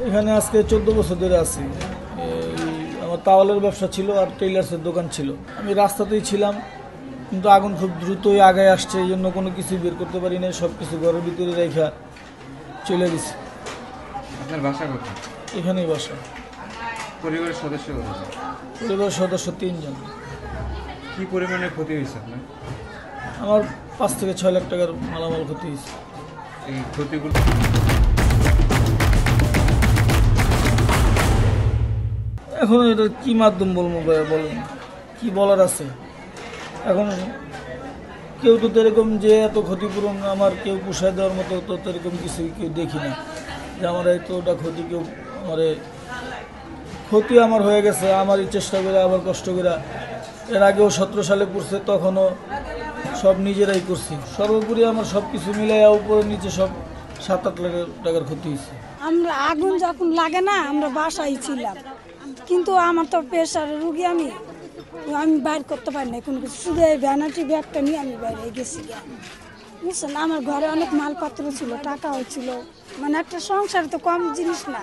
এখানে আজকে 14 বছর ধরে আছি। আমার তাওয়ালের ব্যবসা ছিল আর টেইলার্সের দোকান ছিল। আমি রাস্তাতেই ছিলাম, কিন্তু আগুন খুব দ্রুতই আগায় আসছে, এই জন্য কোনো কিছু বের করতে পারি না, সব কিছু ঘরের ভিতরে রেখা চলে গেছে। আপনার বাসা কোথায়? এখানেই বাসা। পরিবারের সদস্য কোথায়? পরিবারের সদস্য 3 জন। কি পরিমাণে ক্ষতি হয়েছে আপনার? আমার 5 থেকে 6 লাখ টাকার মালামাল ক্ষতি হয়েছে। এই ক্ষতিগুলো এখন এটা কি মাধ্যম বলবো ভাইয়া, বলেন কি বলার আছে? এখন কেউ তো এরকম যে এত ক্ষতিপূরণ আমার কেউ পোষায় দেওয়ার মতো তো এরকম কিছু কেউ দেখি না যে আমার এতটা ক্ষতি কেউ আমারে ক্ষতি আমার হয়ে গেছে। আমারই চেষ্টা করে আবার কষ্ট করে, এর আগেও 17 সালে পড়ছে, তখনও সব নিজেরাই করছি। সর্বোপরি আমার সব কিছু মিলাইয়া উপরে নিচে সব 7-8 লাখ টাকার ক্ষতি হয়েছে। আমরা আগুন যখন লাগে না আমরা বাসায় ছিলাম, কিন্তু আমার তো প্রেশারের রুগী, আমি বাইর করতে পারি না কোনো কিছু, শুধু এই ভ্যানিটি ব্যাগটা নিয়ে আমি বাইরে গেছি। বুঝছেন, আমার ঘরে অনেক মালপত্র ছিল, টাকাও ছিল, মানে একটা সংসার তো কম জিনিস না,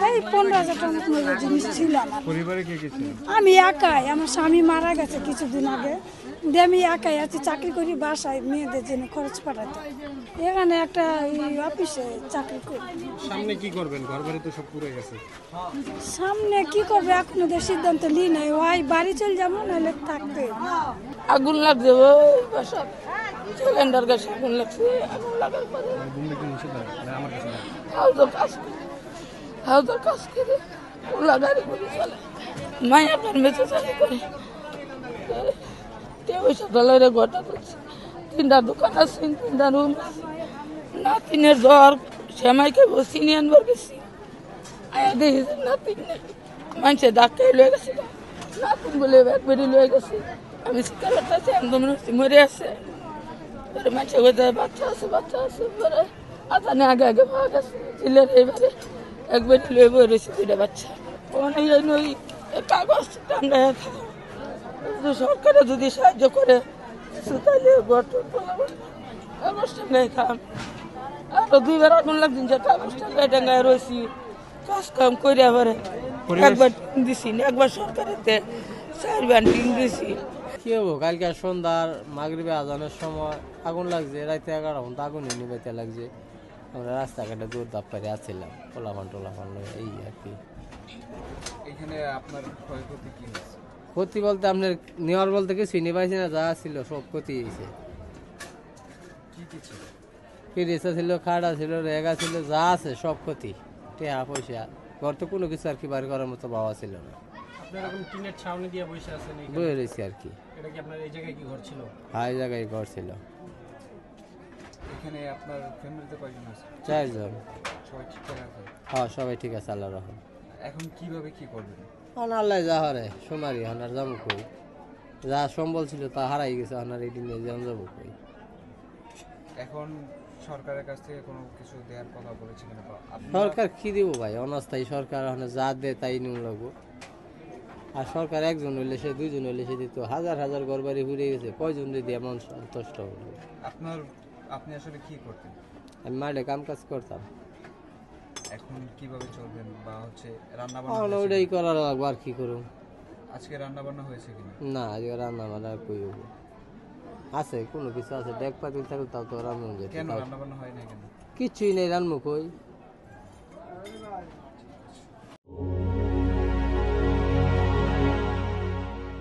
এই 15,000 টাকার মতো জিনিস ছিল আমার। পরিবারে কে কে ছিল? আমি একাই, আমার স্বামী মারা গেছে কিছুদিন আগে, দিয়ে আমি একাই আছি, চাকরি করি বাসায় মেয়েদের জন্য খরচ পাঠাতে, এখানে একটা অফিসে চাকরি করি। সামনে কি করবেন? ঘর বাড়ি তো সব পুড়ে গেছে। সামনে কি করবে এখনো তো সিদ্ধান্ত লি নাই, ওই বাড়ি চলে যাবো নাহলে থাকতে। আগুন লাগছে ওই বাসা সিলিন্ডার গ্যাসে আগুন লাগছে। আগুন লাগার পরে হাউদার কাজ করে ওলা গাড়ি করে চলে, মায়া আপনার মেচে চালি করে ওইসব ডলারে গোটা তুলছে। 3টা দোকান আছে, 3টা রুম আছে, নাতিনের জ্বর, শ্যামাইকে চিনি আনবার গেছি, আয়া দেখি নাতিন নেই, মানুষের ডাক্তার লয়ে গেছে, নাতিন বলে ব্যাগ বেরি লয়ে গেছে। আমি সিগারেট আছে একদম মরে আছে, মানুষে কোথায় বাচ্চা আছে পরে আতানে আগে আগে পাওয়া গেছে চিলের, এবারে একবারে লয়ে বয়ে রয়েছে 2টা বাচ্চা। ওখানে ওই কাগজ টাঙ্গায় থাকে, সরকারে যদি সাহায্য করে তাহলে কাগজ টাঙ্গায় খাম। আরো 2বার আগুন লাগছে, যে কাগজ টাঙ্গায় টাঙ্গায় রয়েছি, কাজ কাম করে আবার একবার টিন দিছি, একবার সরকারেতে 4বার টিন দিছি। কি হবো, কালকে সন্ধ্যার মাগরিবে আজানের সময় আগুন লাগছে, রাতে 11 ঘন্টা আগুন নিবাইতে লাগছে। আমরা রাস্তাঘাটে দৌড় দাপ করে আসছিলাম, টোলাফান এই আর কি। এখানে আপনার ক্ষয়ক্ষতি কি হয়েছে? ক্ষতি বলতে আপনার নেওয়ার বলতে কিছুই নিবাইছি না, যা ছিল সব ক্ষতি হয়েছে। কি কি ছিল? ফ্রিজা ছিল, খাড়া ছিল, রেগা ছিল, যা আছে সব ক্ষতি। টাকা পয়সা ঘর তো কোনো কিছু আর কি বাড়ি করার মতো বাবা ছিল না। আপনার এখন টিনের ছাউনি দিয়ে বসে আছেন এখানে? বয়ে রয়েছি আর কি। এটা কি আপনার এই জায়গায় কি ঘর ছিল? এই জায়গায় ঘর ছিল। এখানে আপনার ফ্যামিলিতে কয়জন আছে? 4 জন। সবাই ঠিকঠাক আছে? হ্যাঁ, সবাই ঠিক আছে, আল্লাহ রহম। এখন কিভাবে কি করবেন? আল্লাহ যা হরে সোমারি হনার যাবো কই, যা সম্বল ছিল তা হারাই গেছে, হনার এই দিনে যেমন যাবো কই। এখন সরকারের কাছ থেকে কোনো কিছু দেওয়ার কথা বলেছিলেন? সরকার কি দিব ভাই, অনাস্থায়ী সরকার, যা দে তাই নিউ লাগবো। আর সরকার একজন হইলে সে, 2 জন হইলে সে দিত। হাজার হাজার ঘর বাড়ি ঘুরে গেছে, কয়জন যদি এমন সন্তুষ্ট হলো। আপনি আসলে কি করতেন? আমি মাঠে কাম কাজ করতাম। এখন কিভাবে চলবেন বা রান্না ওটাই বান্না করা লাগবো, আর কি করুম। আজকে রান্না বান্না হয়েছে কিনা? না, আজকে রান্না বান্না কই হবো, আছে কোনো কিছু আছে, ডেক পাতিল থাকলে তাও তো রান্না যেত। কেন রান্না বান্না হয় না কেন? কিছুই নেই, রান্না কই।